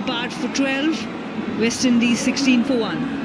depart for 12, West Indies 16 for 1.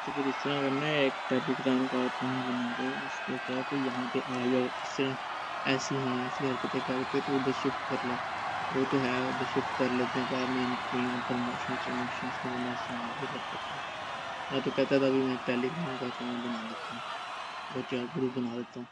तो फिर इस तरह करना है, एक टेलीग्राम का अकाउंट बना दो, उस पर क्या है कि यहाँ पे आ जाओ, इस तरह ऐसी हाँ ऐसी हरकतें करके तो उधर शिफ्ट कर ले। वो तो है, उधर शिफ्ट कर लेते हैं, बाद में इनको यहाँ प्रमोशन प्रमोशंस के बंदा इस्तेमाल भी कर लेते हैं। मैं तो कहता था अभी मैं टेलीग्राम का अकाउंट बना लेता हूँ और क्या ग्रुप बना देता हूँ।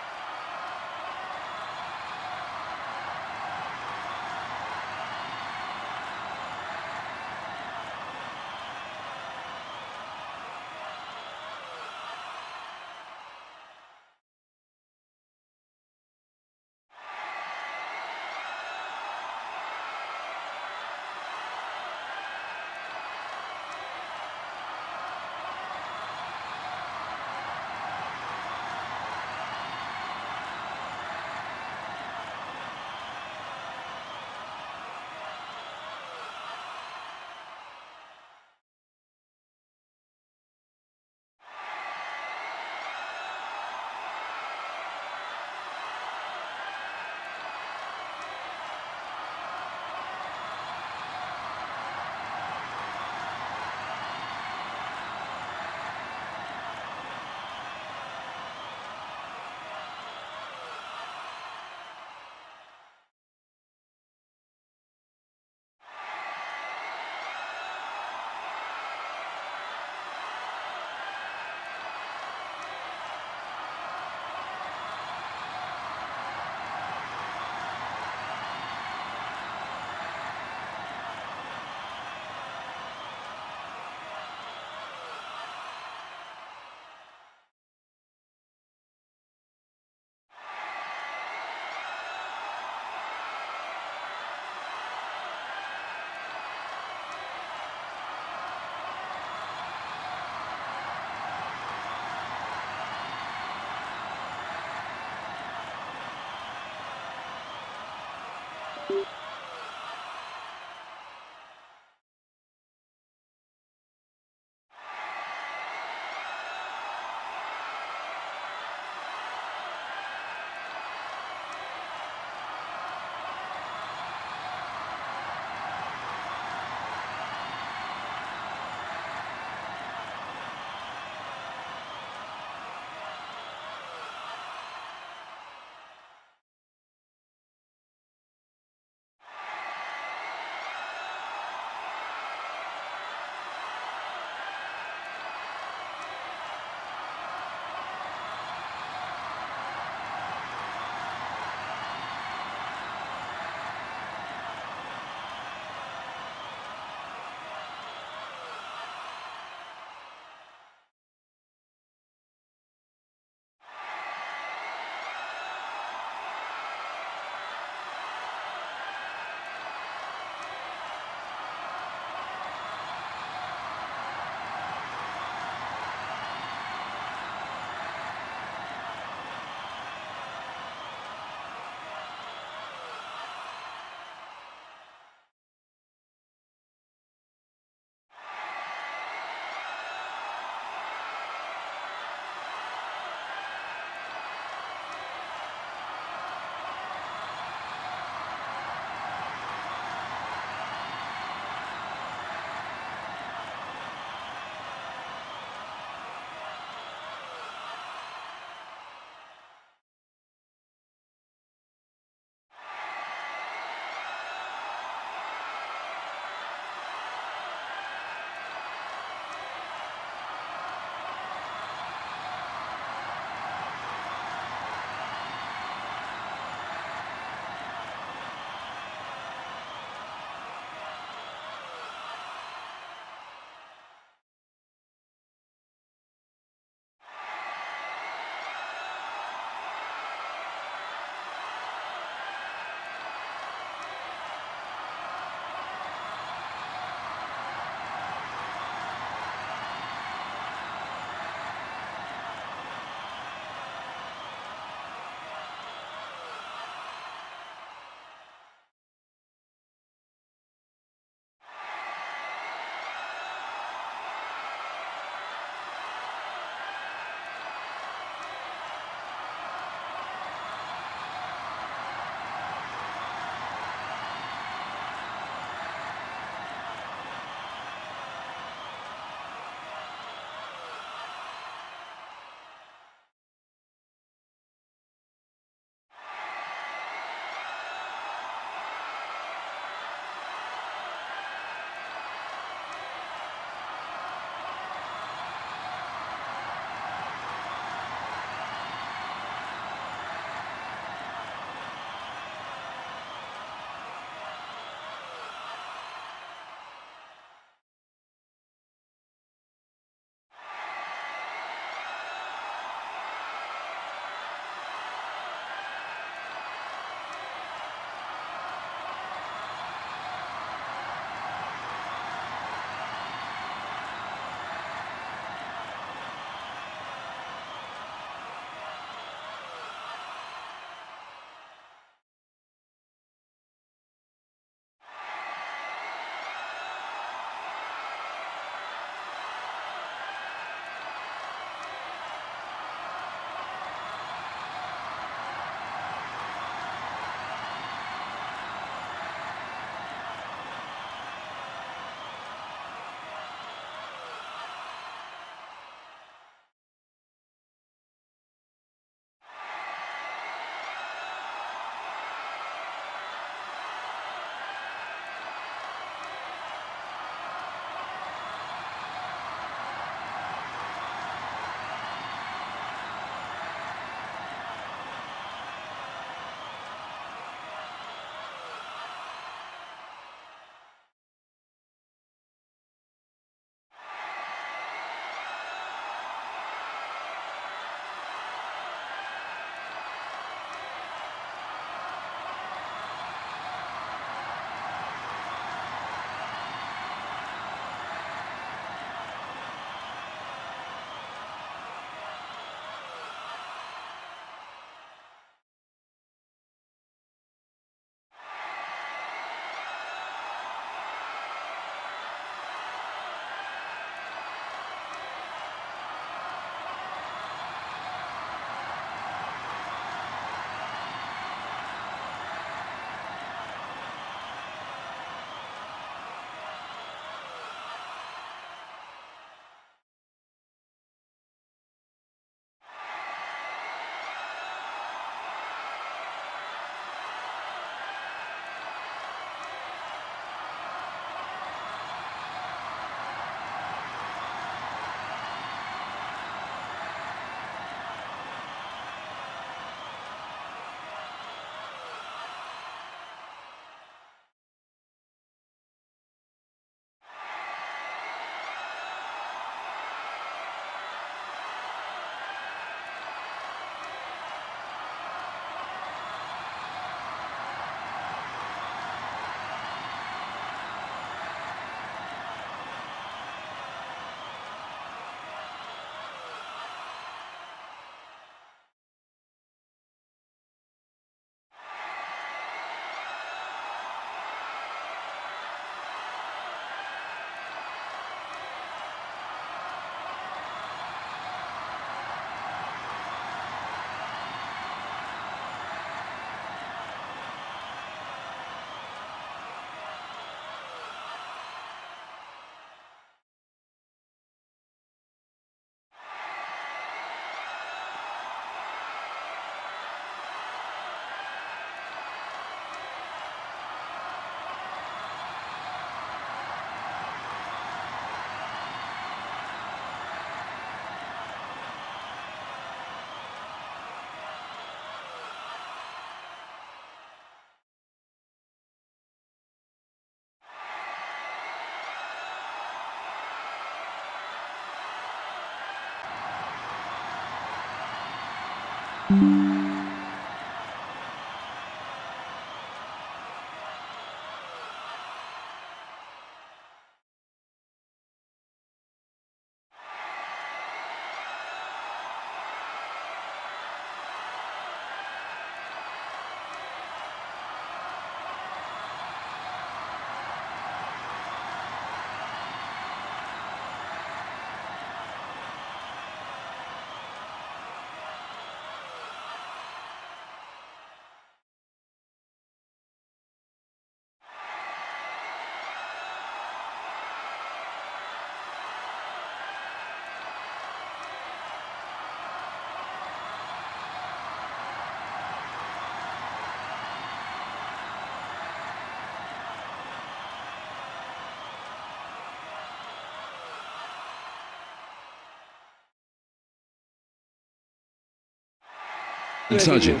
And Sergeant,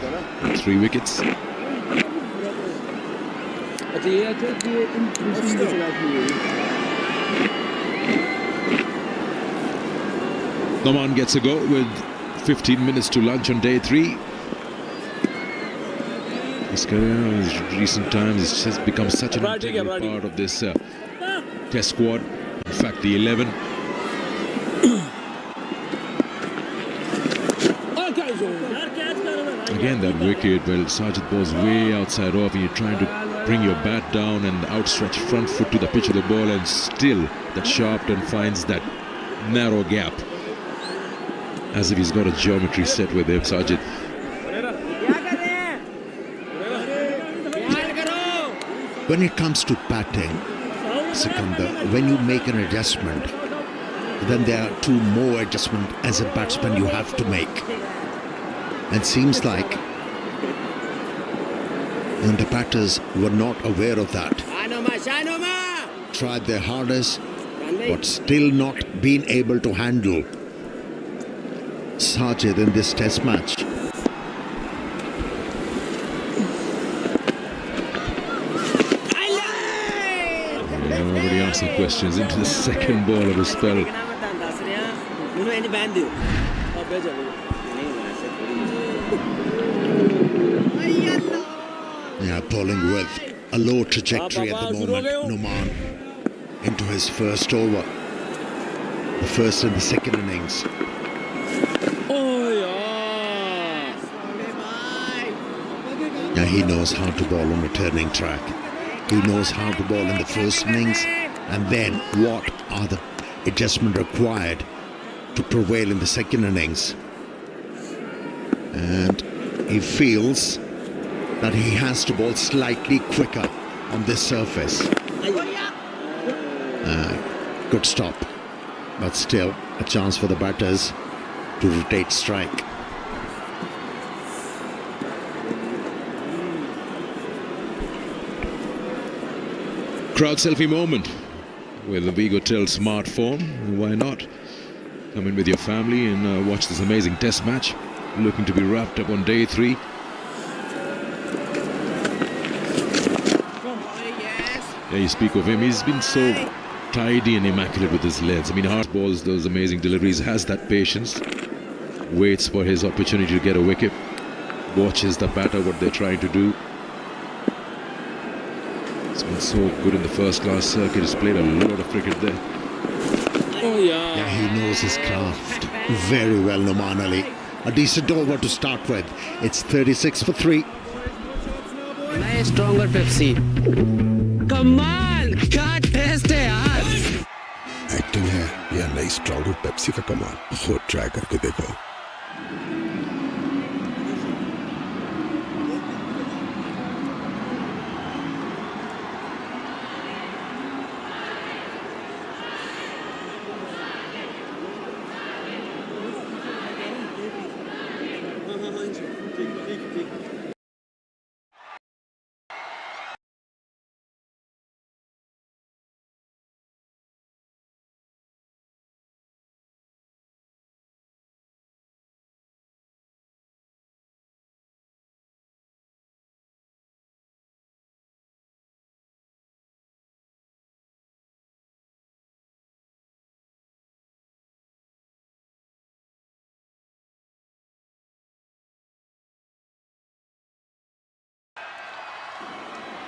3 wickets. Noman gets a go with 15 minutes to lunch on day 3. His career in recent times has just become such an integral part of this test squad. In fact, the 11. Again, that wicket, well, Sergeant ball's way outside off, and you're trying to bring your bat down and outstretch front foot to the pitch of the ball, and still that Sharpton finds that narrow gap. As if he's got a geometry set with him, Sergeant. When it comes to batting, Sikandar, when you make an adjustment, then there are 2 more adjustments as a batsman you have to make. And seems like the batters were not aware of that. Tried their hardest, but still not been able to handle Sajid in this test match. Nobody asking questions into the second ball of the spell. Yeah, bowling with a low trajectory at the moment, Noman, into his first over. The first and the second innings. Yeah, he knows how to bowl on a turning track. He knows how to bowl in the first innings, and then what are the adjustments required to prevail in the second innings. And he feels that he has to bowl slightly quicker on this surface. Good stop, but still a chance for the batters to rotate strike. Crowd selfie moment with the Big Hotel smartphone. Why not? Come in with your family and watch this amazing test match. Looking to be wrapped up on day 3. Yeah, you speak of him. He's been so tidy and immaculate with his legs. I mean, hard balls, those amazing deliveries, has that patience. Waits for his opportunity to get a wicket. Watches the batter, what they're trying to do. He's been so good in the first class circuit. He's played a lot of cricket there. Yeah, he knows his craft very well, Noman Ali. A decent over to start with. It's 36 for 3. Nice stronger Pepsi. कमाल क्या test है यार. Acting है या नई stronger Pepsi का कमाल. खुद ट्राई करके देखो.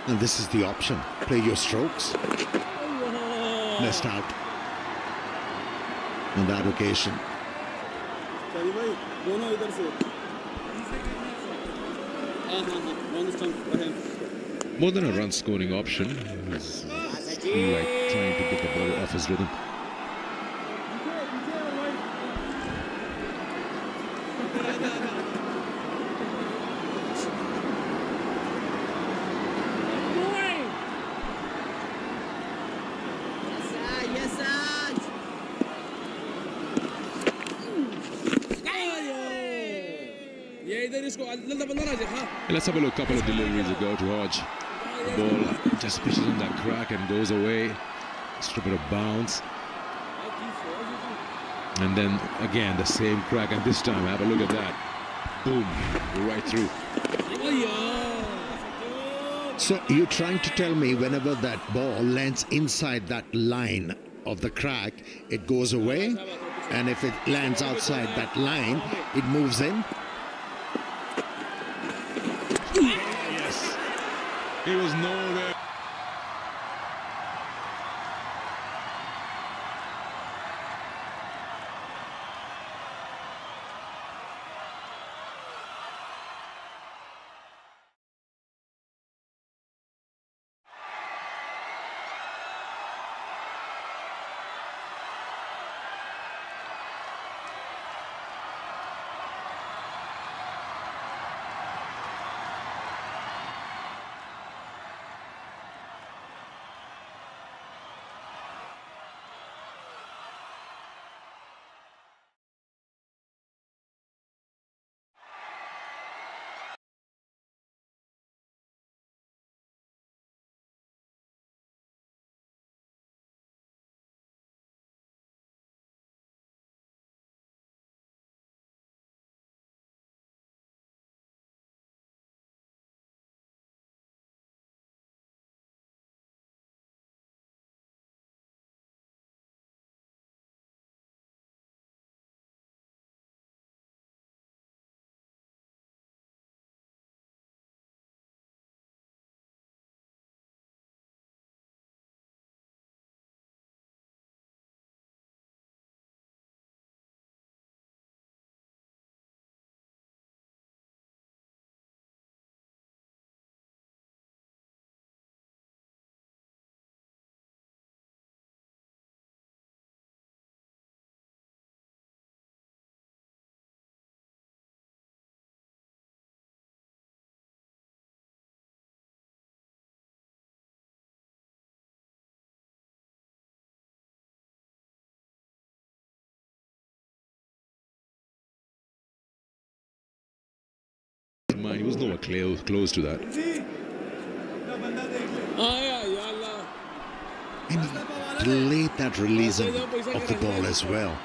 And this is the option. Play your strokes. Missed out on that occasion. More than a run scoring option. He's like trying to get the ball off his rhythm. Let's have a look. Couple of deliveries ago to Hodge. The ball just pitches in that crack and goes away. Strip it of bounce. And then again the same crack, and this time have a look at that. Boom, right through. So you're trying to tell me whenever that ball lands inside that line of the crack, it goes away, and if it lands outside that line, it moves in? Yes, he was nowhere. He was nowhere close to that. And he delayed that release of the ball as well.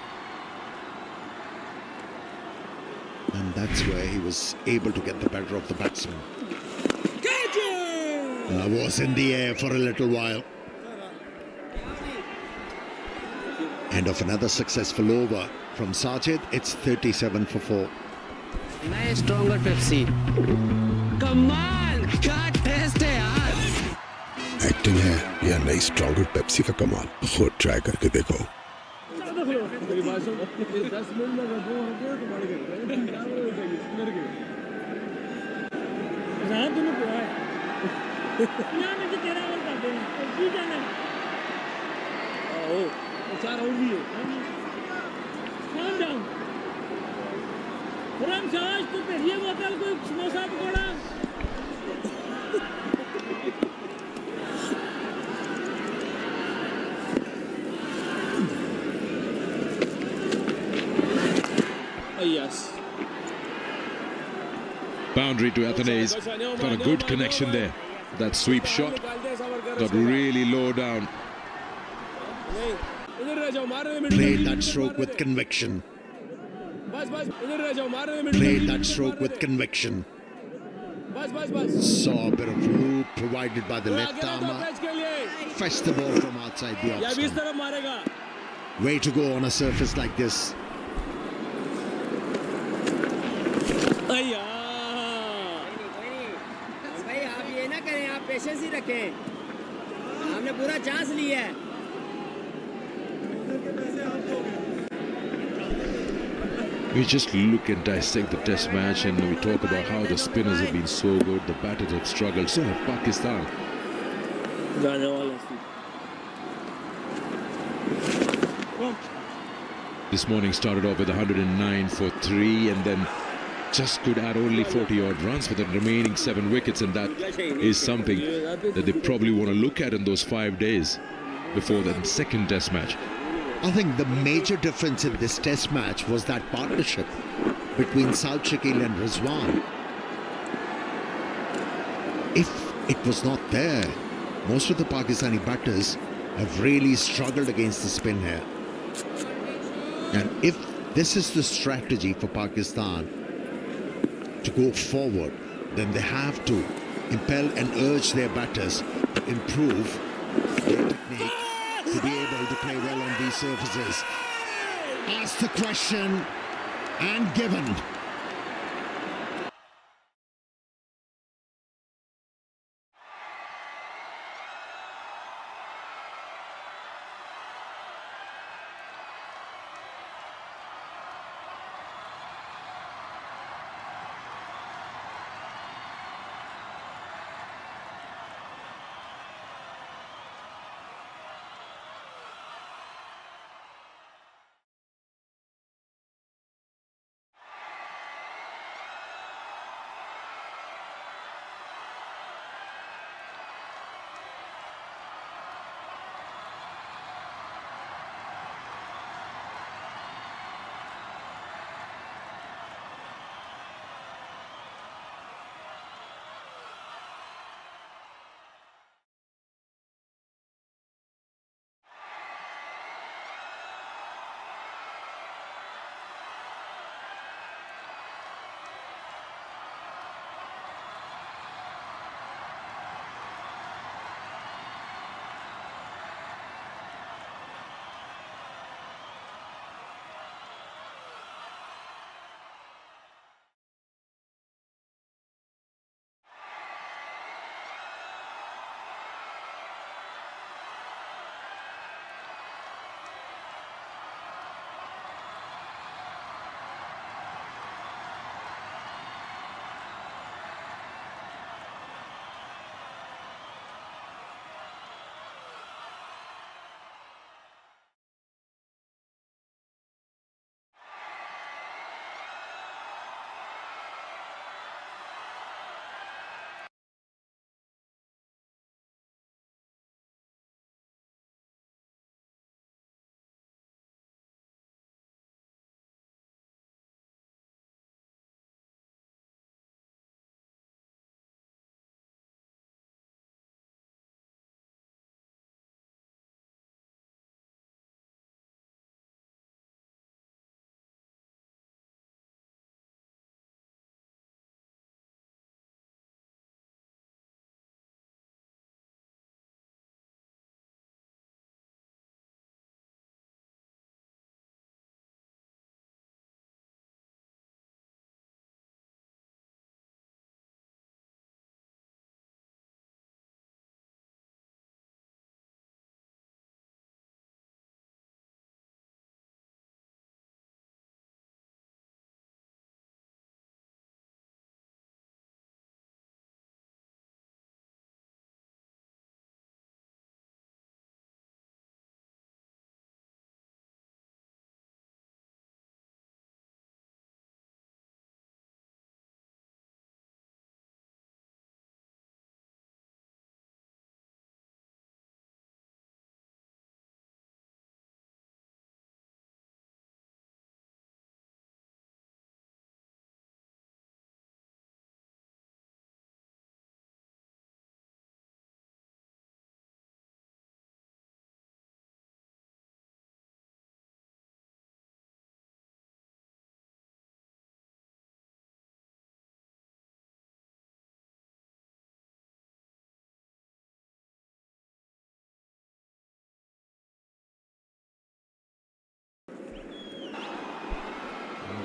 And that's where he was able to get the better of the batsman. Was in the air for a little while. End of another successful over from Sajid. It's 37 for 4. Nice stronger Pepsi. कमाल क्या test है यार. Acting है या नई stronger Pepsi का कमाल. खुद ट्राई करके देखो. तो पहले बोतल कोई samosa pakora yes. Boundary to Athanaze. Got a good connection there. That sweep shot got really low down. Played that stroke with conviction. Played that stroke with conviction. Saw a bit of room provided by the left armour. Fetched the ball from outside the off stump. Way to go on a surface like this. Patience ही रखें, हमने पूरा chance लिया है। We just look and dissect the test match and we talk about how the spinners have been so good, the batters have struggled, so have Pakistan. जाने वाला सी This morning started off with 109 for 3 and then just could add only 40 odd runs for the remaining 7 wickets, and that is something that they probably want to look at in those 5 days before the second test match. I think the major difference in this test match was that partnership between Saud, Shakeel and Rizwan. If it was not there, most of the Pakistani batters have really struggled against the spin here. And if this is the strategy for Pakistan to go forward, then they have to impel and urge their batters to improve their technique, to be able to play well on these surfaces. Ask the question and given.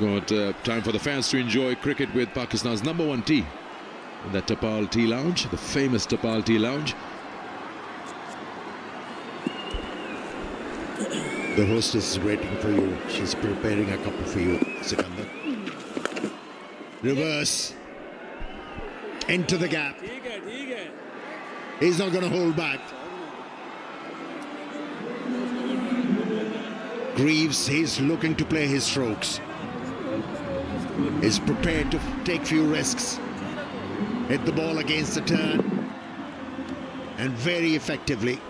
Got time for the fans to enjoy cricket with Pakistan's #1 tee. in that Tapal Tea Lounge, the famous Tapal Tea Lounge. The hostess is waiting for you. She's preparing a cup for you, Sikandar. Reverse. Into the gap. He's not going to hold back. Greaves, he's looking to play his strokes. He's prepared to take few risks. Hit the ball against the turn. And very effectively.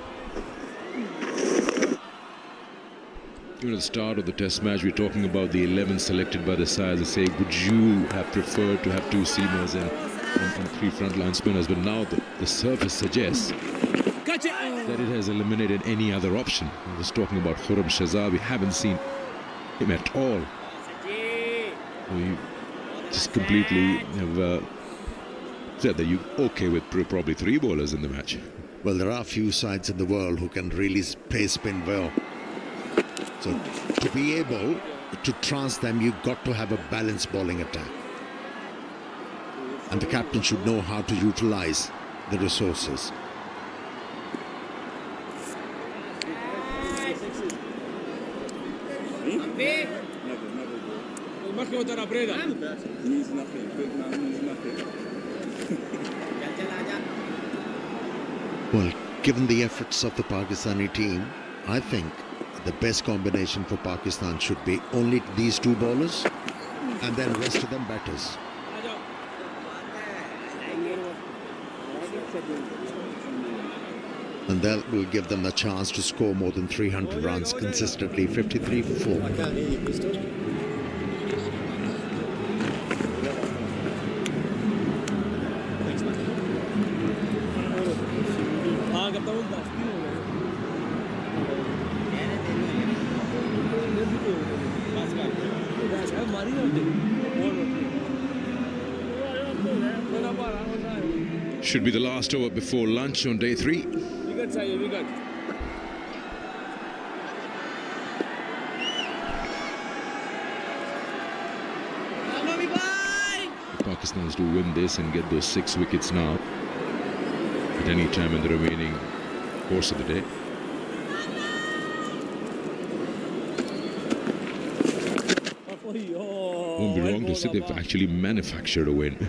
You know, at the start of the test match, we're talking about the 11 selected by the sides and say, would you have preferred to have two seamers and three frontline spinners? But now the surface suggests that it has eliminated any other option. I was talking about Khurram Shahzad. We haven't seen him at all. We just completely have said that you're okay with probably three bowlers in the match. Well, there are few sides in the world who can really play spin well. So to be able to trance them, you've got to have a balanced bowling attack. And the captain should know how to utilize the resources. Well, given the efforts of the Pakistani team, I think the best combination for Pakistan should be only these two bowlers and then rest of them batters. And that will give them a chance to score more than 300 runs consistently, 53 for 4. Should be the last over before lunch on day 3. We Pakistan's to win this and get those 6 wickets now at any time in the remaining course of the day. Won't be wrong to say they've actually manufactured a win.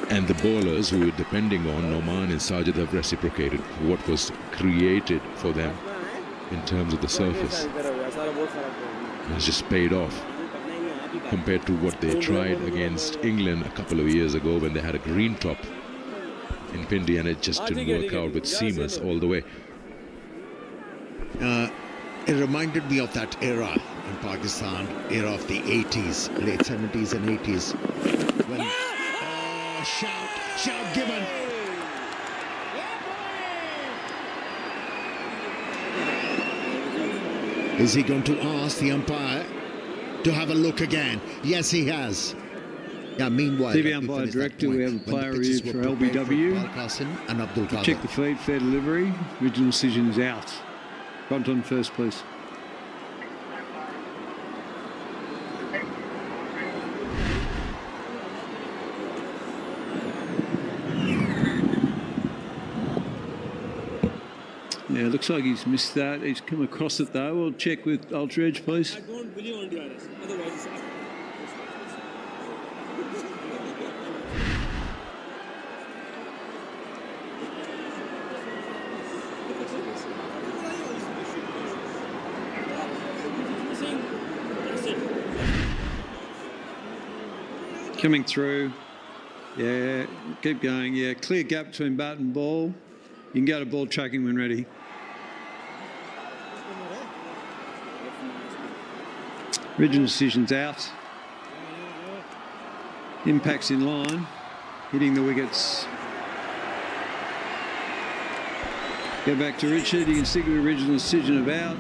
And the bowlers who were depending on Noman and Sajid have reciprocated what was created for them in terms of the surface. It's just paid off compared to what they tried against England a couple of years ago when they had a green top in Pindi and it just didn't work out with seamers all the way. It reminded me of that era in Pakistan, era of the 80s, late 70s and 80s. When, shout given. Is he going to ask the umpire to have a look again? Yes, he has. Yeah, meanwhile, TV umpire director, we have a player review for LBW. And Abdul Qadir. Check the feed, fair delivery. Original decision is out. Front on first, please. Yeah, looks like he's missed that. He's come across it though. We'll check with Ultra Edge, please. I don't believe on DRS. Otherwise, Coming through. Yeah, keep going. Yeah, clear gap between bat and ball. You can go to ball tracking when ready. Original decision's out. Impacts in line. Hitting the wickets. Go back to Richard. You can signal the original decision about.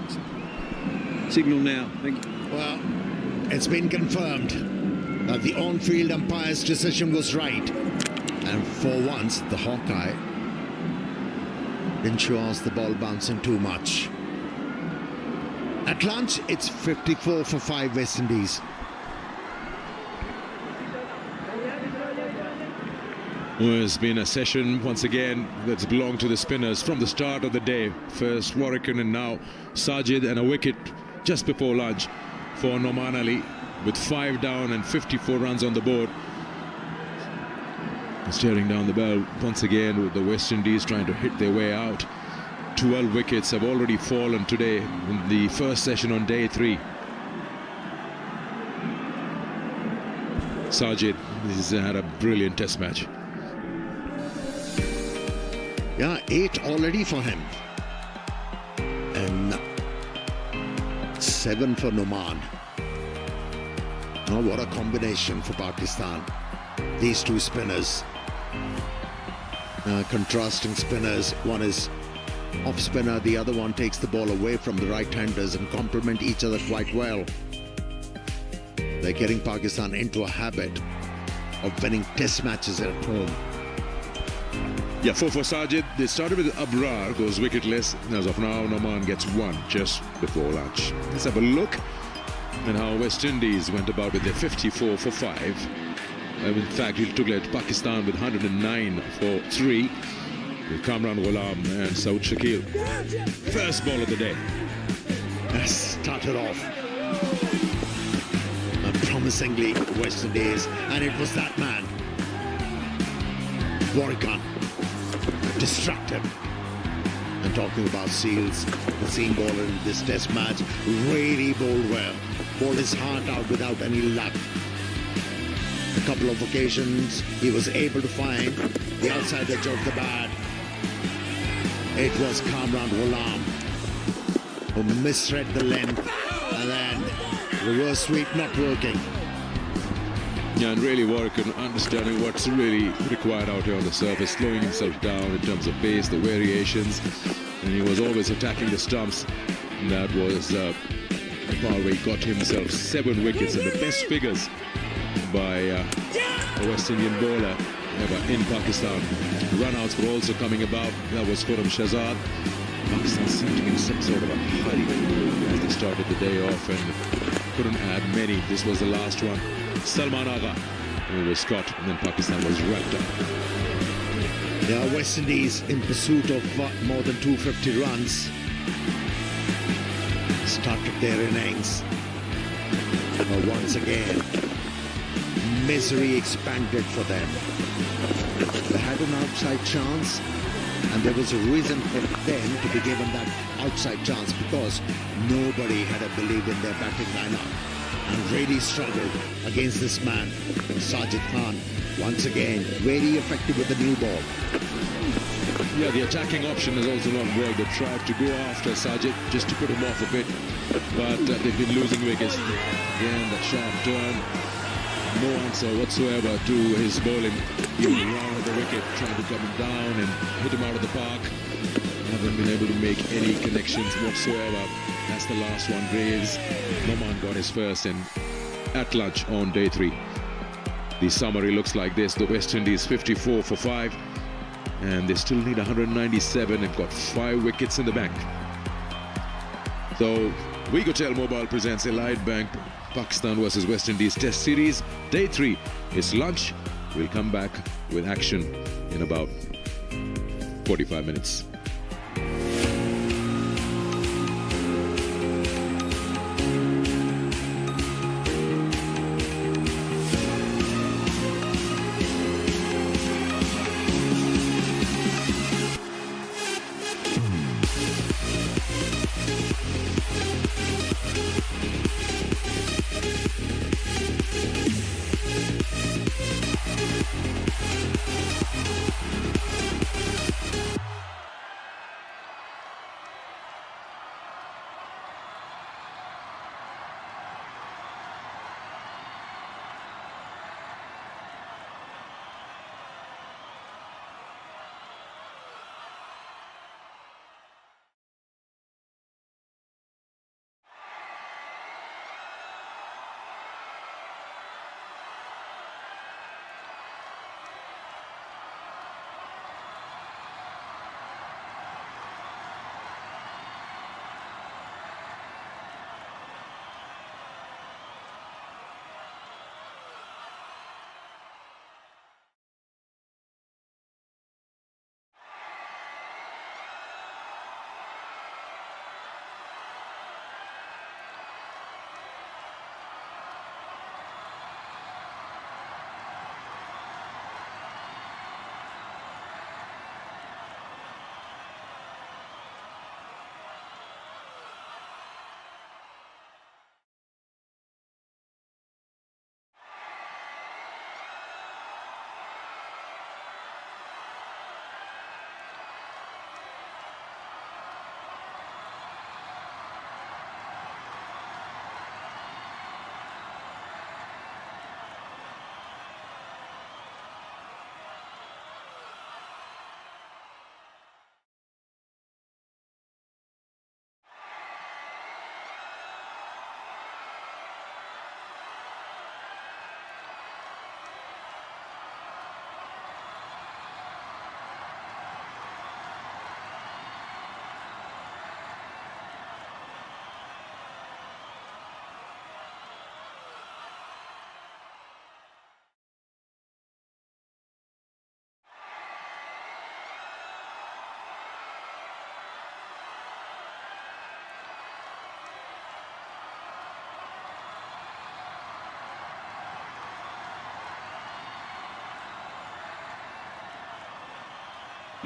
Signal now. Thank you. Well, it's been confirmed that the on-field umpire's decision was right. And for once, the Hawkeye didn't show us the ball bouncing too much. At lunch, it's 54 for 5 West Indies. It's been a session once again that's belonged to the spinners from the start of the day. First Warrican and now Sajid, and a wicket just before lunch for Noman Ali with 5 down and 54 runs on the board. Staring down the bell once again with the West Indies trying to hit their way out. 12 wickets have already fallen today in the first session on day 3. Sajid has had a brilliant test match. Yeah, 8 already for him. And 7 for Noman. Oh, what a combination for Pakistan. These two spinners. Contrasting spinners. One is off spinner, the other one takes the ball away from the right-handers and complement each other quite well. They're getting Pakistan into a habit of winning test matches at home. Yeah, 4 for Sajid. They started with Abrar, goes wicketless. As of now, Noman gets 1 just before lunch. Let's have a look at how West Indies went about with their 54 for 5. In fact, it took Pakistan with 109 for 3. With Kamran, Ghulam and Saud Shakeel. First ball of the day. Started off promisingly, West Indies, and it was that man, Warrican, destructive. And talking about Seals, the seam bowler in this test match, really bowled well. Bowled his heart out without any luck. A couple of occasions, he was able to find the outside edge of the bat. It was Kamran Ghulam who misread the length, and then reverse sweep not working. Yeah, and really Warrican understanding what's really required out here on the surface, slowing himself down in terms of pace, the variations, and he was always attacking the stumps. And that was a part where he got himself 7 wickets, and the best figures by a West Indian bowler ever in Pakistan. Run-outs were also coming about. That was Khurram Shahzad. Pakistan seemed to be in some sort of a hurry as they started the day off and couldn't add many. This was the last one. Salman Agha, who was caught, and then Pakistan was wrapped up. Yeah, West Indies in pursuit of more than 250 runs. Started their innings. Once again, misery expanded for them. They had an outside chance, and there was a reason for them to be given that outside chance, because nobody had a belief in their batting lineup and really struggled against this man, Sajid Khan. Once again, very effective with the new ball. Yeah, the attacking option has also not worked. They tried to go after Sajid just to put him off a bit, but they've been losing wickets. Again, that sharp turn. No answer whatsoever to his bowling. Even round the wicket, trying to come him down and hit him out of the park. Haven't been able to make any connections whatsoever. That's the last one. Greaves. Mohammad got his first and at lunch on day 3. The summary looks like this. The West Indies 54 for 5. And they still need 197 and got 5 wickets in the bank. So, Gudakesh Mobile presents Elite Bank Pakistan versus West Indies Test Series. Day 3 is lunch. We'll come back with action in about 45 minutes.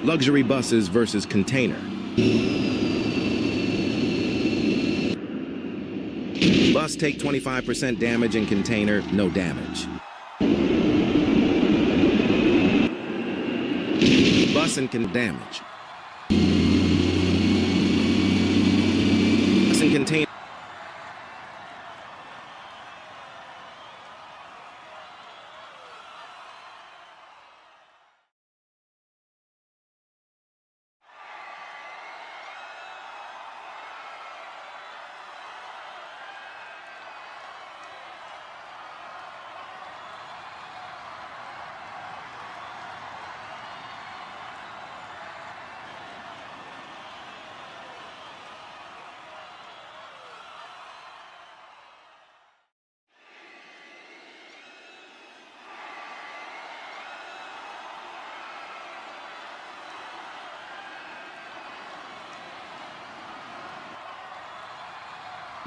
Luxury buses versus container. Bus take 25% damage and container, no damage. Bus and can damage. Bus and container.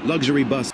Luxury bus.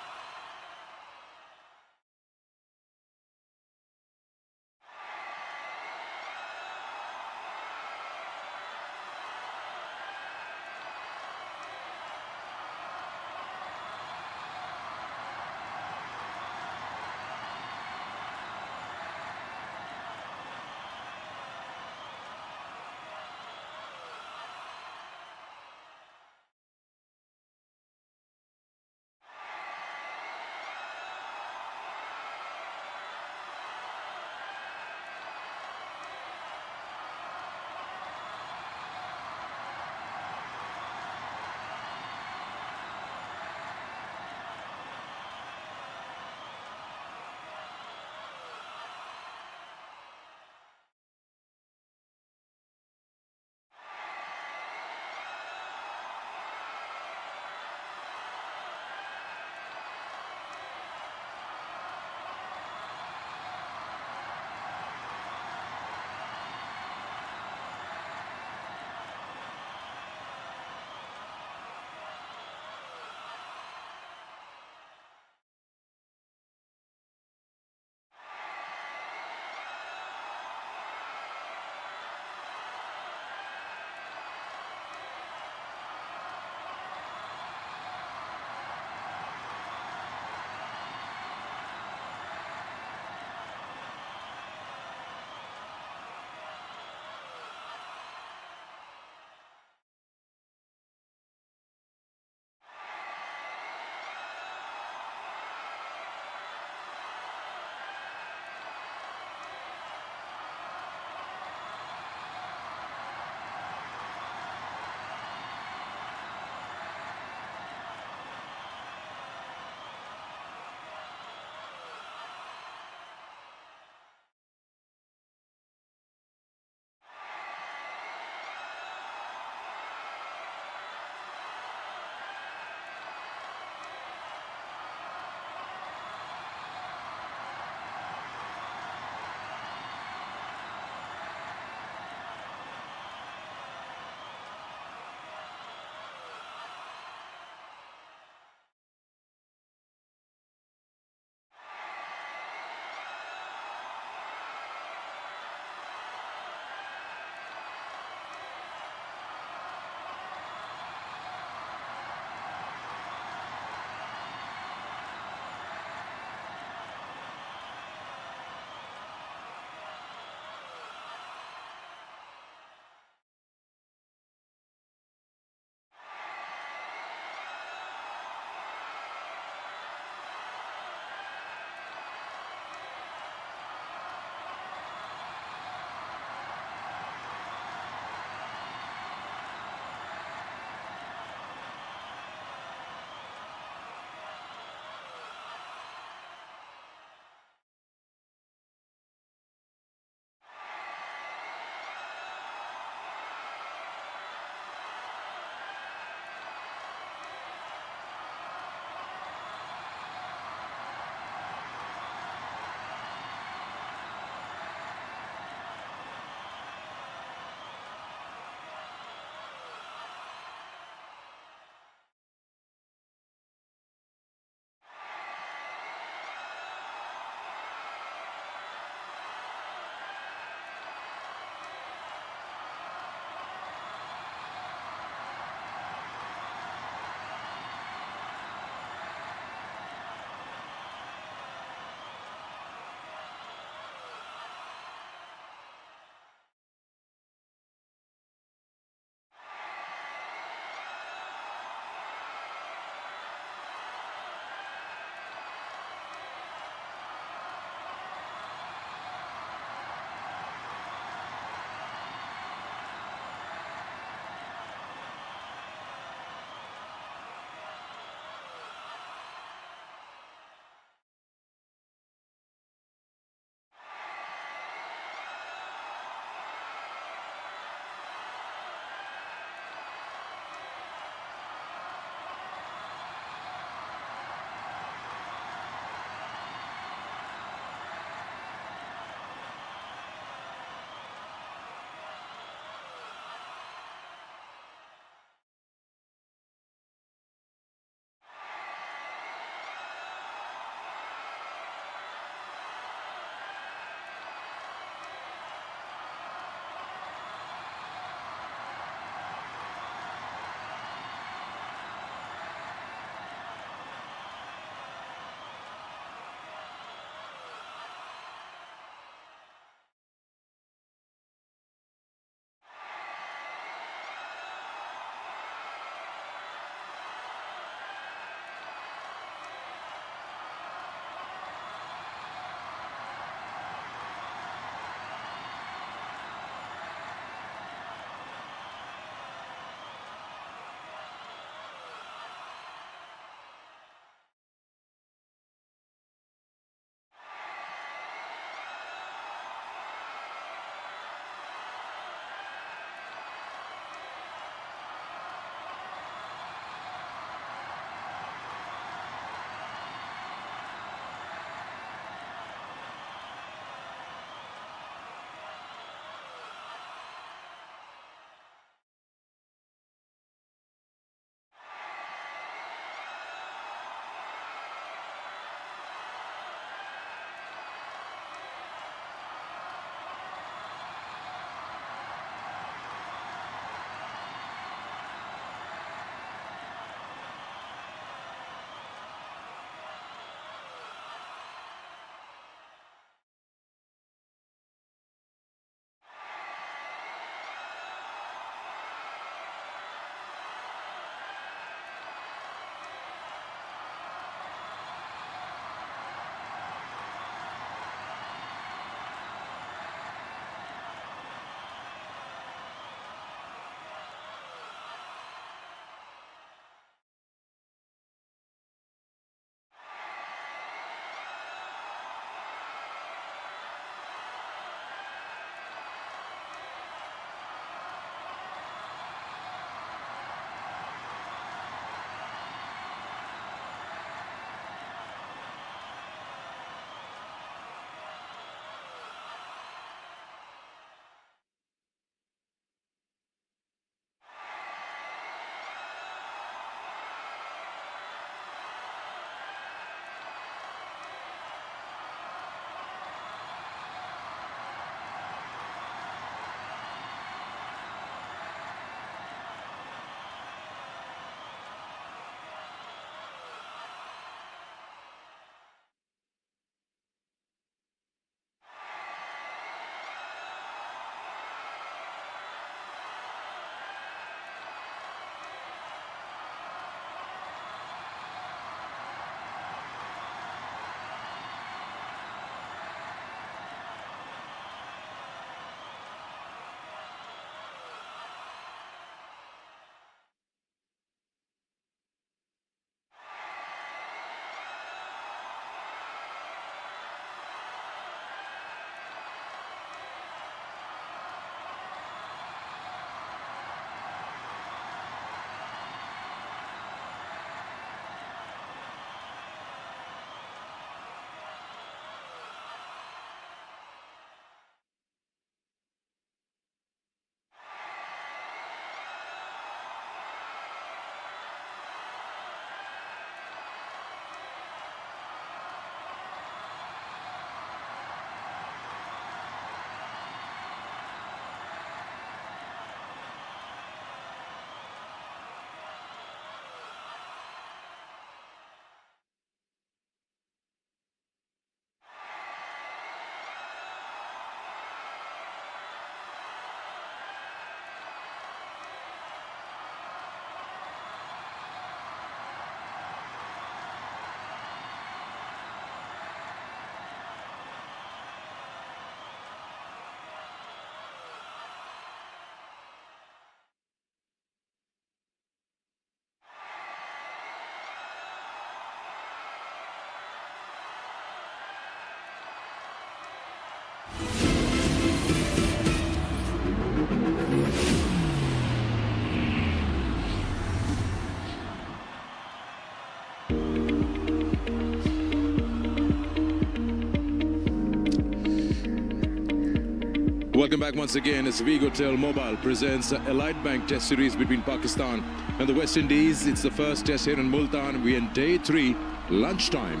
Welcome back once again as Vigo Tel Mobile presents Elite Bank Test Series between Pakistan and the West Indies. It's the first test here in Multan. We're in day 3, lunchtime.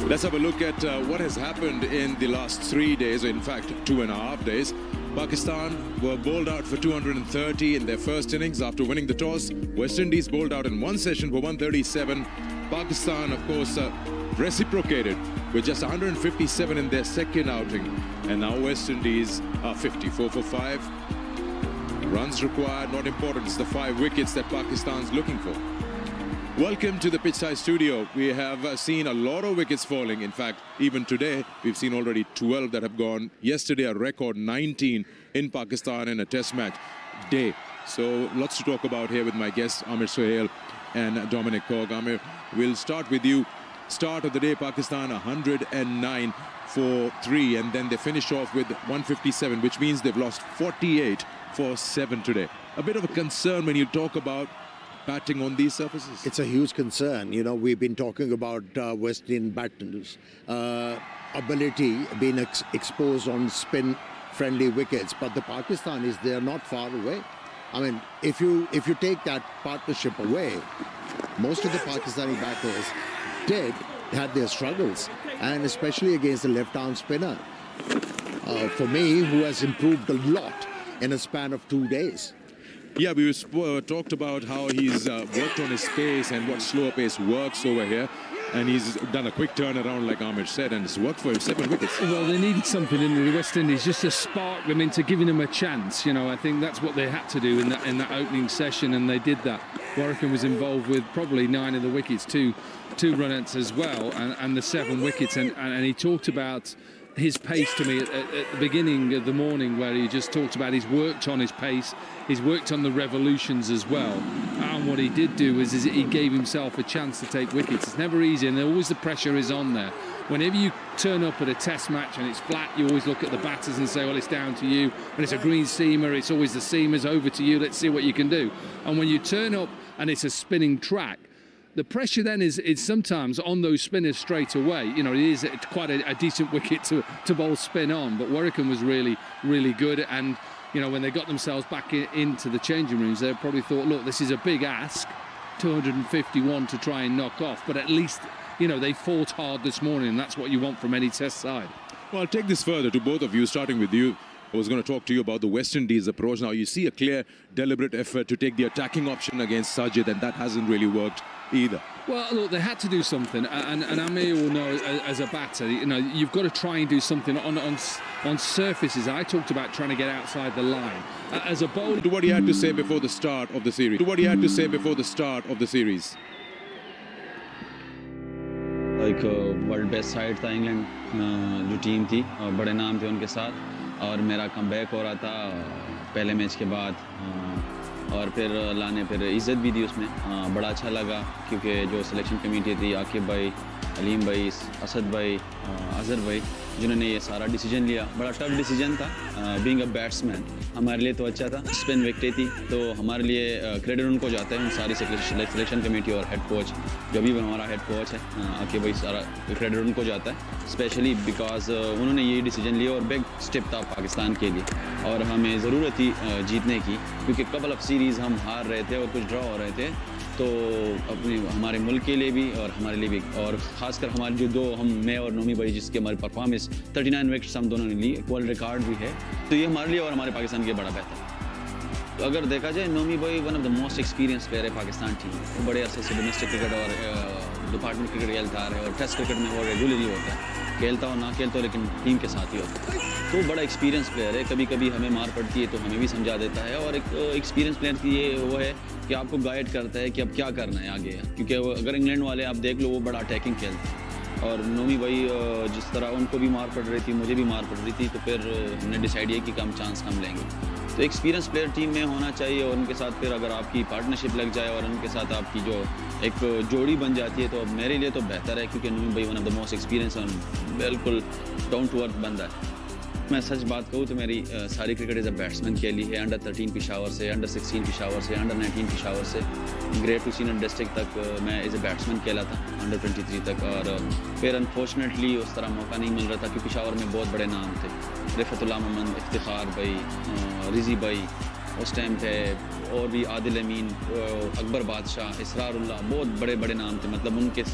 Let's have a look at what has happened in the last 3 days, in fact 2.5 days. Pakistan were bowled out for 230 in their first innings after winning the toss. West Indies bowled out in one session for 137. Pakistan, of course, reciprocated with just 157 in their second outing. And now West Indies are 54 for 5. Runs required, not important. It's the 5 wickets that Pakistan's looking for. Welcome to the pitchside studio. We have seen a lot of wickets falling. In fact, even today, we've seen already 12 that have gone. Yesterday, a record 19 in Pakistan in a test match day. So lots to talk about here with my guests, Amir Sohail and Dominic Cork. Amir, we'll start with you. Start of the day, Pakistan 109 for 3, and then they finish off with 157, which means they've lost 48 for 7 today. A bit of a concern when you talk about batting on these surfaces. It's a huge concern. You know, we've been talking about West Indian batters' ability being exposed on spin-friendly wickets, but the Pakistanis, they are not far away. I mean, if you take that partnership away, most of the Pakistani batters had their struggles, and especially against the left-arm spinner. For me, who has improved a lot in a span of 2 days. Yeah, we talked about how he's worked on his pace and what slower pace works over here. And he's done a quick turnaround, like Amir said, and it's worked for him. 7 wickets. Well, they needed something in the West Indies just to spark them into giving them a chance. You know, I think that's what they had to do in that opening session, and they did that. Warrican was involved with probably 9 of the wickets, two run-outs as well, and the 7 wickets. And he talked about his pace to me at the beginning of the morning, where he just talked about he's worked on his pace, he's worked on the revolutions as well, and what he did do is he gave himself a chance to take wickets. It's never easy, and always the pressure is on there. Whenever you turn up at a test match and it's flat, you always look at the batters and say, well, it's down to you. When it's a green seamer, it's always the seamers, over to you, let's see what you can do. And when you turn up and it's a spinning track, the pressure then is sometimes on those spinners straight away. You know, it is quite a decent wicket to bowl spin on, but Warrican was really, really good. And, you know, when they got themselves back into the changing rooms, they probably thought, look, this is a big ask, 251 to try and knock off, but at least, you know, they fought hard this morning, and that's what you want from any test side. Well, I'll take this further to both of you, starting with you. I was going to talk to you about the West Indies approach. Now, you see a clear, deliberate effort to take the attacking option against Sajid, and that hasn't really worked either. Well, look, they had to do something, and Amir will know as a batter, you know, you've got to try and do something on surfaces. I talked about trying to get outside the line. As a bowler... To what he had to say before the start of the series. एक world best side था England जो team थी, बड़े नाम थे उनके साथ, और मेरा कमबैक हो रहा था पहले मैच के बाद, और फिर लाने फिर इज़्ज़त भी दी उसमें। बड़ा अच्छा लगा, क्योंकि जो सिलेक्शन कमेटी थी, आकिब भाई, अलीम भाई, असद भाई, अजहर भाई, जिन्होंने ये सारा डिसीजन लिया, बड़ा टफ डिसीजन था। बीइंग अ बैट्समैन हमारे लिए तो अच्छा था, स्पिन विकेटें थी, तो हमारे लिए क्रेडिट उनको जाता है, उन सारी सिलेक्शन कमेटी और हेड कोच, जो भी हमारा हेड कोच है आकिब भाई, सारा क्रेडिट उनको जाता है, स्पेशली बिकॉज उन्होंने ये डिसीजन लिया और बिग स्टेप था पाकिस्तान के लिए, और हमें ज़रूरत थी जीतने की, क्योंकि कपल ऑफ सीरीज़ हम हार रहे थे और कुछ ड्रॉ हो रहे थे, तो अपने हमारे मुल्क के लिए भी और हमारे लिए भी, और ख़ासकर हमारे जो मैं और नोमी भाई, जिसके हमारी परफॉर्मेंस 39 विकेट्स हम दोनों ने ली, वर्ल्ड रिकॉर्ड भी है, तो ये हमारे लिए और हमारे पाकिस्तान के लिए बड़ा बेहतर है। तो अगर देखा जाए, नोमी भाई one of the most experience player है पाकिस्तान टीम, वो बड़े अरसे से डोमेस्टिक क्रिकेट और डिपार्टमेंट क्रिकेट खेलता है, और टेस्ट क्रिकेट में वो रेगुलरली होता है, खेलता हो ना खेलता हो, लेकिन टीम के साथ ही होता है, तो बड़ा एक्सपीरियंस प्लेयर है। कभी कभी हमें मार पड़ती है तो हमें भी समझा देता है, और एक एक्सपीरियंस प्लेयर की ये वो है कि आपको गाइड करता है कि अब क्या करना है आगे, क्योंकि अगर इंग्लैंड वाले आप देख लो, वो बड़ा अटैकिंग खेलते हैं, और नोमी भाई जिस तरह उनको भी मार पड़ रही थी, मुझे भी मार पड़ रही थी, तो फिर हमने डिसाइड किया कि कम चांस कम लेंगे। तो एक्सपीरियंस प्लेयर टीम में होना चाहिए, और उनके साथ फिर अगर आपकी पार्टनरशिप लग जाए और उनके साथ आपकी जो एक जोड़ी बन जाती है, तो मेरे लिए तो बेहतर है, क्योंकि नोमी भाई one of the most experience और बिल्कुल डाउन टू अर्थ बंदा है। मैं सच बात कहूँ तो मेरी सारी क्रिकेट एज अ बैट्समैन खेली है। अंडर 13 पेशावर से, अंडर 16 पेशावर से, अंडर 19 पेशावर से, ग्रेड 2 सीनियर डिस्ट्रिक्ट तक मैं एज अ बैट्समैन खेला था, अंडर 23 तक। और फिर अनफॉर्चुनेटली उस तरह मौका नहीं मिल रहा था क्योंकि पेशावर में बहुत बड़े नाम थे, रिफतुल्लाह मोहम्मद, इफ्तिखार भाई, रिजी भाई उस टाइम थे, और भी आदिल अमीन, अकबर बादशाह, इसरारुल्लाह, बहुत बड़े बड़े नाम थे। मतलब उनके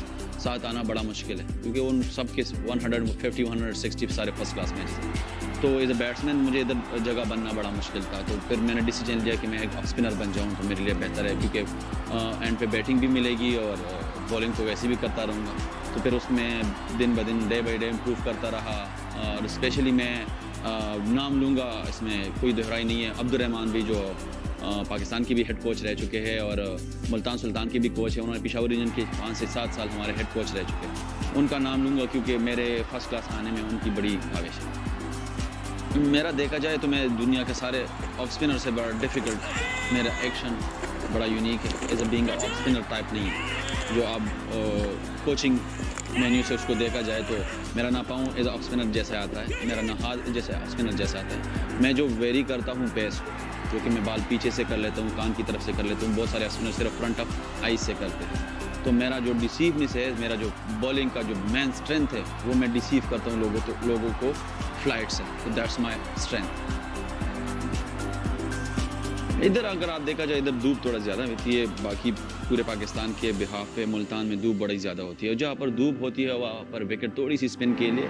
साथ आना बड़ा मुश्किल है क्योंकि उन सब के 150 160 सारे फर्स्ट क्लास मैच थे। तो एज अ बैट्समैन मुझे इधर जगह बनना बड़ा मुश्किल था। तो फिर मैंने डिसीजन लिया कि मैं एक ऑफ स्पिनर बन जाऊँ तो मेरे लिए बेहतर है क्योंकि एंड पे बैटिंग भी मिलेगी और बॉलिंग तो वैसे भी करता रहूँगा। तो फिर उसमें दिन ब दिन, डे बाई डे इम्प्रूव करता रहा। और स्पेशली मैं नाम लूँगा, इसमें कोई दोहराई नहीं है, अब्दुर्रहमान भी जो पाकिस्तान की भी हेड कोच रह चुके हैं और मुल्तान सुल्तान की भी कोच है, उन्होंने पेशावर रीजन के 5 से 7 साल हमारे हेड कोच रह चुके हैं। उनका नाम लूँगा क्योंकि मेरे फर्स्ट क्लास आने में उनकी बड़ी आवेश है। मेरा देखा जाए तो मैं दुनिया के सारे ऑफ स्पिनर से बड़ा डिफ़िकल्ट, मेरा एक्शन बड़ा यूनिक है। As a being off spinner type नहीं है जो आप कोचिंग मेन्यू से उसको देखा जाए तो मेरा ना पाऊँ एज ऑफ स्पिनर जैसे आता है, मेरा ना हाथ जैसे ऑफ स्पिनर जैसा आता है। मैं जो वेरी करता हूँ पेस जो कि मैं बाल पीछे से कर लेता हूँ, कान की तरफ से कर लेता हूँ, बहुत सारे ऑफ स्पिनर सिर्फ फ्रंट ऑफ आइज से करते हैं। तो मेरा जो डिसीवनेस है, मेरा जो बॉलिंग का जो मेन स्ट्रेंथ है वो मैं डिसीव करता हूँ लोगों को फ्लाइट से। तो दैट्स माई स्ट्रेंथ। इधर अगर आप देखा जाए इधर धूप थोड़ा ज़्यादा होती है, बाकी पूरे पाकिस्तान के बिहाफ पे मुल्तान में धूप बड़ी ज़्यादा होती है। जहाँ पर धूप होती है वहाँ पर विकेट थोड़ी सी स्पिन के लिए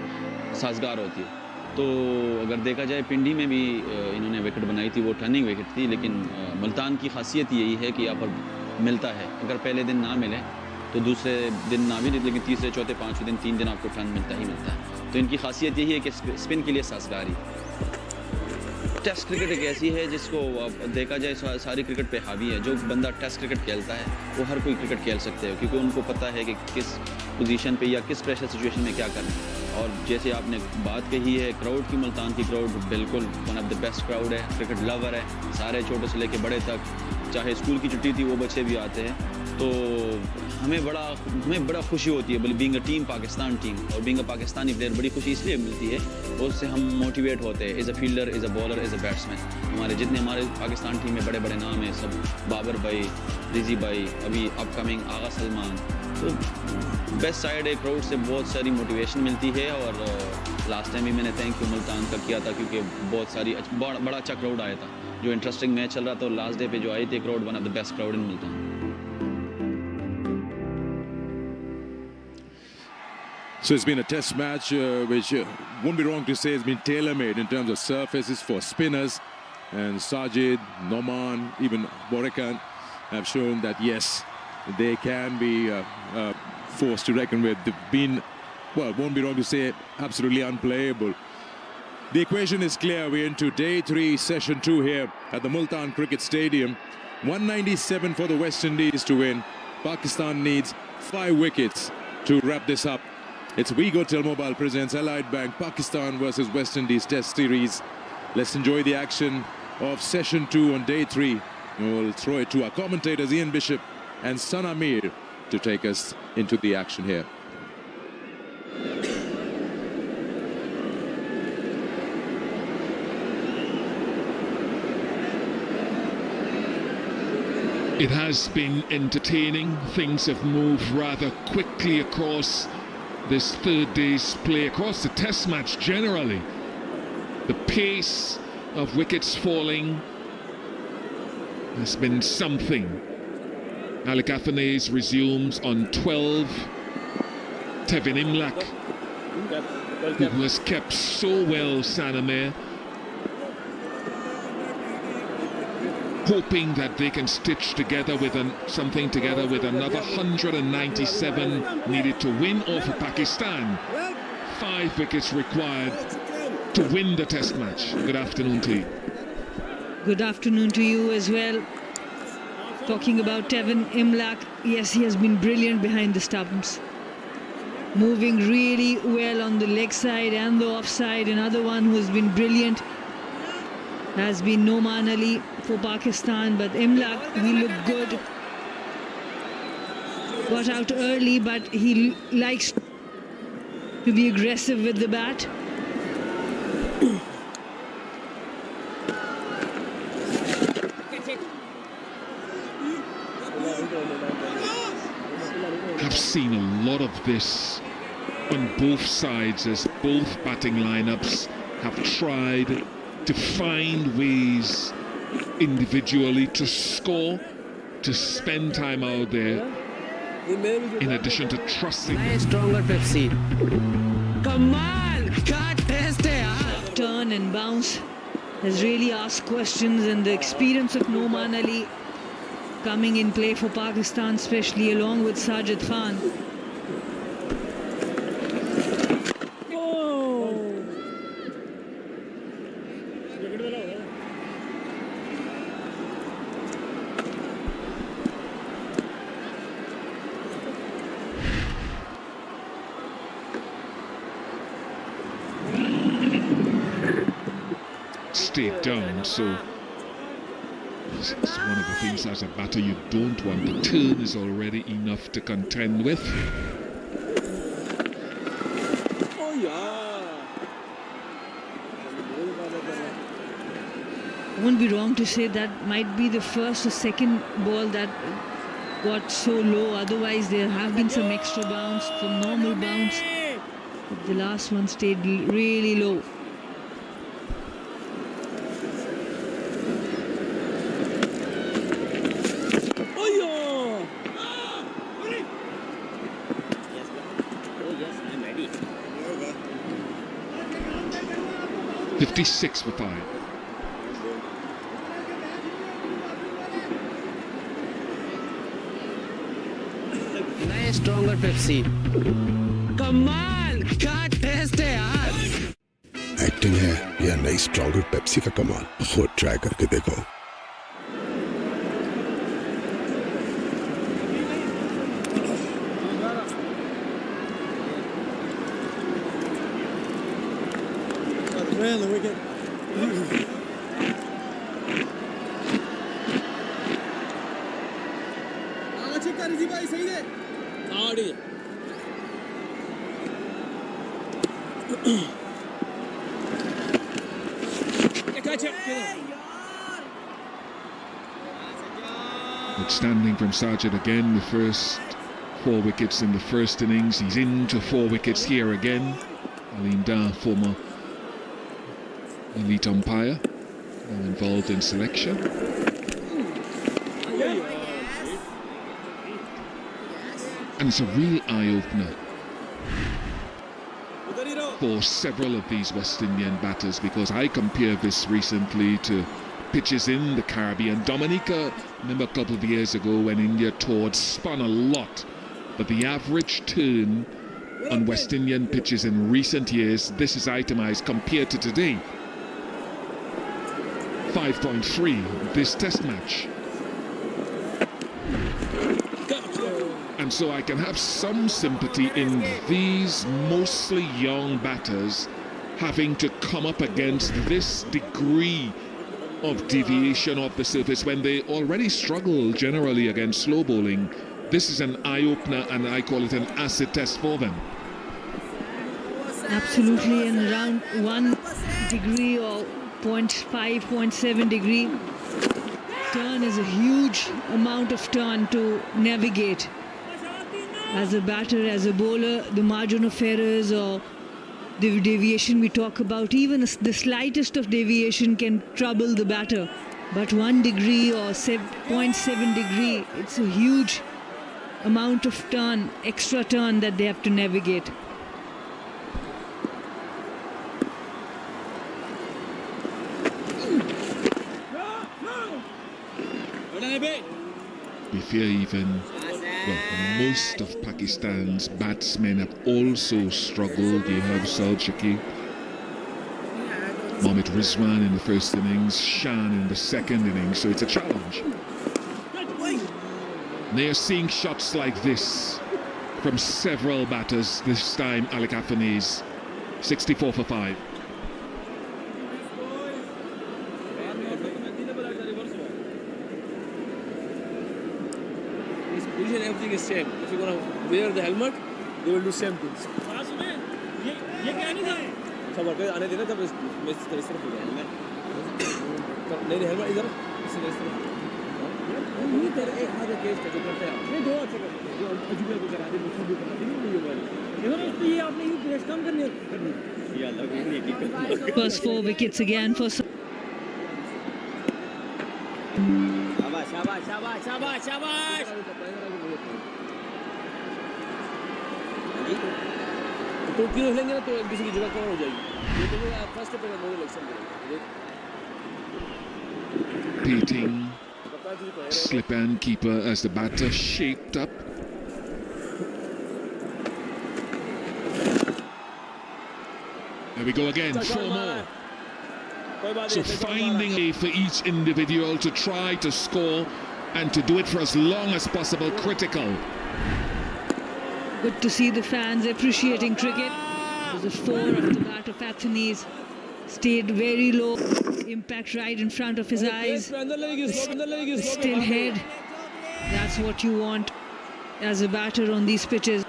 साजगार होती है। तो अगर देखा जाए पिंडी में भी इन्होंने विकेट बनाई थी, वो टर्निंग विकेट थी, लेकिन मुल्तान की खासियत यही है कि यहाँ पर मिलता है। अगर पहले दिन ना मिले तो दूसरे दिन ना भी, लेकिन तीसरे चौथे पाँचवें दिन 3 दिन आपको टर्न मिलता ही मिलता है। तो इनकी खासियत यही है कि स्पिन के लिए साजगारी। टेस्ट क्रिकेट एक ऐसी है जिसको देखा जाए सारी क्रिकेट पे हावी है। जो बंदा टेस्ट क्रिकेट खेलता है वो हर कोई क्रिकेट खेल सकते हो क्योंकि उनको पता है कि किस पोजीशन पे या किस प्रेशर सिचुएशन में क्या करना है। और जैसे आपने बात कही है क्राउड की, मुल्तान की क्राउड बिल्कुल one of the best crowd है, क्रिकेट लवर है, सारे छोटे से लेके बड़े तक, चाहे स्कूल की छुट्टी थी वो बच्चे भी आते हैं। तो हमें बड़ा खुशी होती है being a team, Pakistan team, और बीइंग अ पाकिस्तानी प्लेयर बड़ी खुशी इसलिए मिलती है, उससे हम मोटिवेट होते हैं as a fielder, as a bowler, as a batsman. हमारे जितने हमारे पाकिस्तान टीम में बड़े बड़े नाम हैं सब, बाबर भाई, रिजी भाई, अभी अपकमिंग आगा सलमान। तो बेस्ट साइड है, क्राउड से बहुत सारी मोटिवेशन मिलती है। और लास्ट टाइम भी मैंने थैंक यू मुल्तान का किया था क्योंकि बहुत सारी बड़ा अच्छा क्राउड आया था, जो इंटरेस्टिंग मैच चल रहा था। और लास्ट डे पे जो आई थी crowd, one of the best crowd in Multan. So it's been a test match which won't be wrong to say has been tailor-made in terms of surfaces for spinners, and Sajid, Noman, even Warrican have shown that yes, they can be forced to reckon with. They've been, well, won't be wrong to say, absolutely unplayable. The equation is clear. We're into day 3, session 2 here at the Multan Cricket Stadium. 197 for the West Indies to win. Pakistan needs 5 wickets to wrap this up. It's Vigo Telmobile presents Allied Bank Pakistan versus West Indies Test Series. Let's enjoy the action of session 2 on day 3. We'll throw it to our commentators Ian Bishop and Son Amir to take us into the action here. It has been entertaining. Things have moved rather quickly across this third day's play, across the test match generally. The pace of wickets falling has been something. Alick Athanaze resumes on 12. Tevin Imlach, who has kept so well Amir, hoping that they can stitch together with something together with another 197 needed to win off of Pakistan. 5 wickets required to win the test match. Good afternoon to you. Good afternoon to you as well. Talking about Tevin Imlach, yes, he has been brilliant behind the stumps. Moving really well on the leg side and the offside. Another one who has been brilliant has been Noman Ali for Pakistan, but Imlach, he looked good. Got out early, but he likes to be aggressive with the bat. seen a lot of this on both sides as both batting lineups have tried to find ways individually to score, to spend time out there, in addition to trusting. Stronger Pepsi. Come on, can't test it. Turn and bounce has really asked questions, and the experience of Noman Ali coming in play for Pakistan, especially along with Sajid Khan. Stayed down, so it's one of the things as a batter you don't want. The turn is already enough to contend with. Oh yeah. I won't be wrong to say that might be the first or second ball that got so low. Otherwise, there have been some extra bounce, some normal bounce, but the last one stayed really low. I'm ready. 56 for 5. Nice stronger Pepsi. Come on, can't test it. Acting है या नई stronger Pepsi का कमाल, खुद try करके देखो। Man, the wicket. check कर इसी भाई सही है। हाँ ठीक है। Outstanding from Sajid again, the first 4 wickets in the first innings. He's into 4 wickets here again. Alim Dar, former elite umpire, now involved in selection. And it's a real eye-opener for several of these West Indian batters, because I compared this recently to pitches in the Caribbean. Dominica, remember a couple of years ago when India toured, spun a lot, but the average turn on West Indian pitches in recent years, this is itemized compared to today, 5.3 this test match. And so I can have some sympathy in these mostly young batters having to come up against this degree of deviation off the surface when they already struggle generally against slow bowling. This is an eye-opener, and I call it an acid test for them. Absolutely, and around 1 degree or 0.5, 0.7 degree turn is a huge amount of turn to navigate. As a batter, as a bowler, the margin of errors or the deviation we talk about, even the slightest of deviation can trouble the batter. But 1 degree or 0.7 degree, it's a huge amount of turn, extra turn that they have to navigate. We fear even, well, most of Pakistan's batsmen have also struggled. You have Saud, Shakeel, Mohammad, Rizwan in the first innings, Shan in the second innings, so it's a challenge. They are seeing shots like this from several batters. This time Alick Athanaze, 64 for 5. Everything is same. If you're gonna wear the helmet, they will do same things. ये क्या नहीं था? खबर के आने देना जब मैं इस तरह से हो गया मैं नहीं helmet इधर इस तरह ये तेरे एक हाथ केस का जो करता है नहीं दो अच्छा करता है जो अजूबे को करा दे मुझे भी करा दे नहीं ये वाली ये आपने ये प्रेस कम करनी ये अलग नहीं है कि First 4 wickets again for शाबाश शाबाश शाबाश शाबाश शाबाश तो क्यों हिलेंगे ना तो एक दूसरे की जगह कवर हो जाएगी ये तो फर्स्ट पे नो इलेक्शन करेंगे Beating slip and keeper as the batter shaped up. There we go again, 4 more. So finding a way for each individual to try to score and to do it for as long as possible, critical. Good to see the fans appreciating cricket. It was a 4 off the bat of Athanaze. Stayed very low. Impact right in front of his eyes. Still head. That's what you want as a batter on these pitches.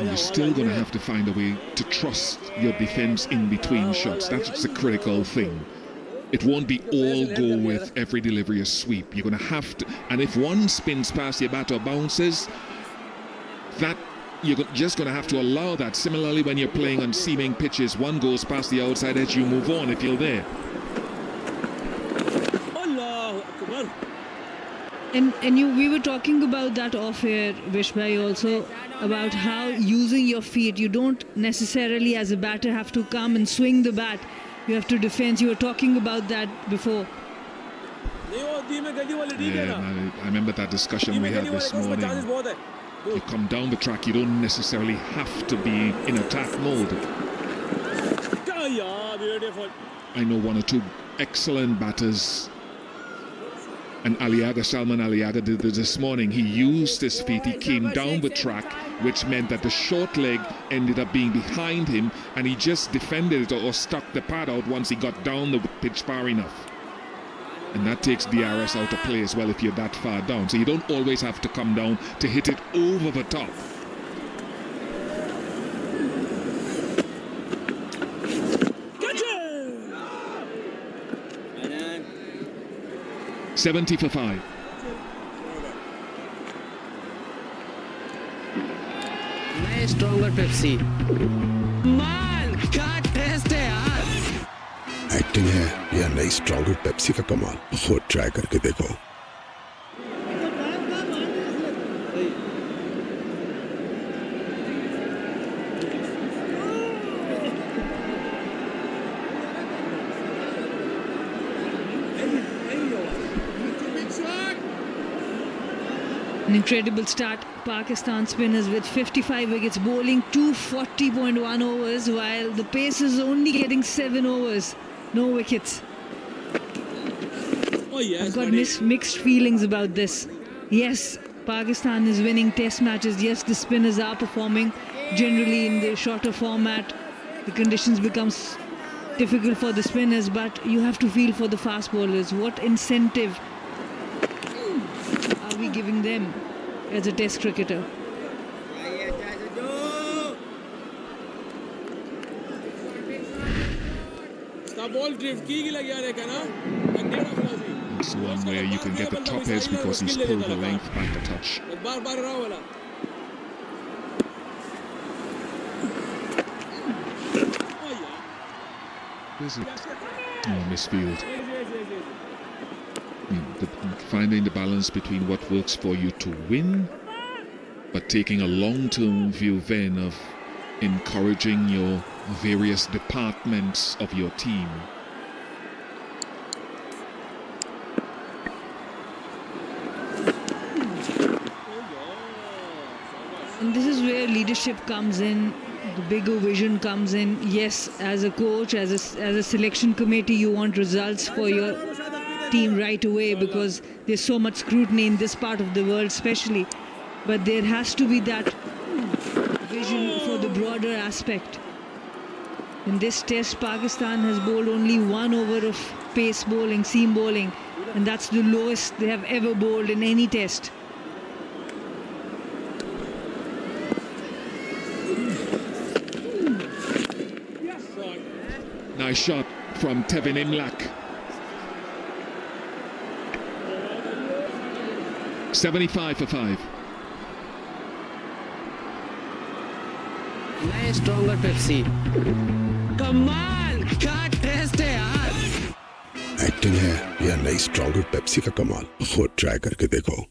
You're still going to have to find a way to trust your defense in between shots. That's the critical thing. It won't be all go with every delivery a sweep. You're going to have to, and if one spins past your bat or bounces, that you're just going to have to allow that. Similarly, when you're playing on seaming pitches, one goes past the outside edge, you move on if you're there. And we were talking about that off air, Vishbhai, also about how using your feet, you don't necessarily as a batter have to come and swing the bat. You have to defend. You were talking about that before. Yeah, I remember that discussion we had this morning. You come down the track, you don't necessarily have to be in attack mode. I know one or two excellent batters, and Salman Aliaga did this morning. He used his feet, he came down the track, which meant that the short leg ended up being behind him, and he just defended it or stuck the pad out once he got down the pitch far enough. And that takes DRS out of play as well if you're that far down. So you don't always have to come down to hit it over the top. Gotcha! 70 for 5. Nice stronger Pepsi. Man, क्या test है यार. Acting है या नई stronger Pepsi का कमाल. खुद try करके देखो. An incredible start. Pakistan spinners with 55 wickets, bowling 240.1 overs, while the pace is only getting 7 overs. No wickets. I've got mixed feelings about this. Yes, Pakistan is winning test matches. Yes, the spinners are performing. Generally in the shorter format, the conditions becomes difficult for the spinners, but you have to feel for the fast bowlers. What incentive are we giving them as a test cricketer? It's one where you can get the top edge because he's pulled the length back a touch. Is it? Oh, misfield. Finding the balance between what works for you to win, but taking a long-term view then of encouraging your various departments of your team. And this is where leadership comes in, the bigger vision comes in. Yes, as a coach, as a selection committee, you want results for your team right away because there's so much scrutiny in this part of the world especially. But there has to be that vision for the broader aspect. In this test, Pakistan has bowled only 1 over of pace bowling, seam bowling, and that's the lowest they have ever bowled in any test. Nice shot from Tevin Imlach. 75 for 5. नए stronger Pepsi कमाल क्या test है यार acting है या नई stronger Pepsi का कमाल, खुद ट्राई करके देखो।